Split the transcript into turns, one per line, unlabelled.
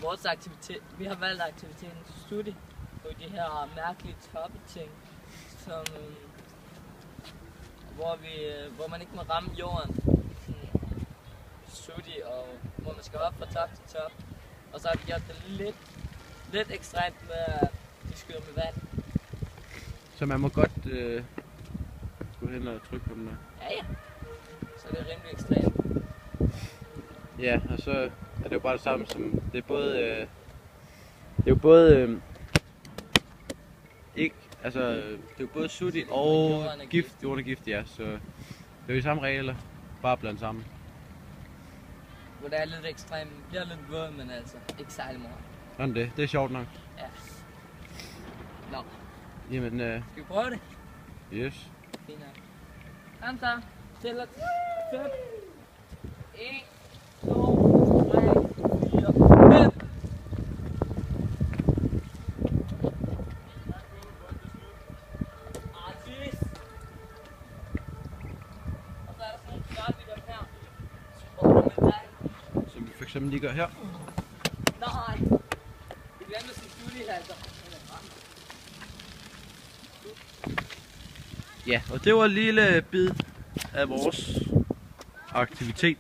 vores aktivitet, vi har valgt aktiviteten studie på de her mærkelige toppeting, som hvor man ikke må ramme jorden, studie, og hvor man skal op fra top til top. Og så har vi gjort det lidt ekstremt med at de skyder med vand.
Så man må godt gå hen og trykke på den der.
Ja. Så det er rimelig ekstremt.
Ja, og så er det jo bare det samme som, det er både, det er jo både, ikke, altså, det er jo både sudi og gift, jorden er gift, ja, så det er jo de samme regler, bare blandt sammen.
Hvor det er lidt ekstremt, bliver lidt våd, men altså ikke særlig meget.
Sådan det er sjovt nok.
Ja. Nå.
Jamen,
skal vi prøve det?
Yes.
Fint nok. Han tager til at 5, 1, 2, 3, 4, 5.
Som vi for eksempel lige gør her.
Nej, vi glemte sin studiehalter.
Ja, og det var en lille bid af vores aktivitet.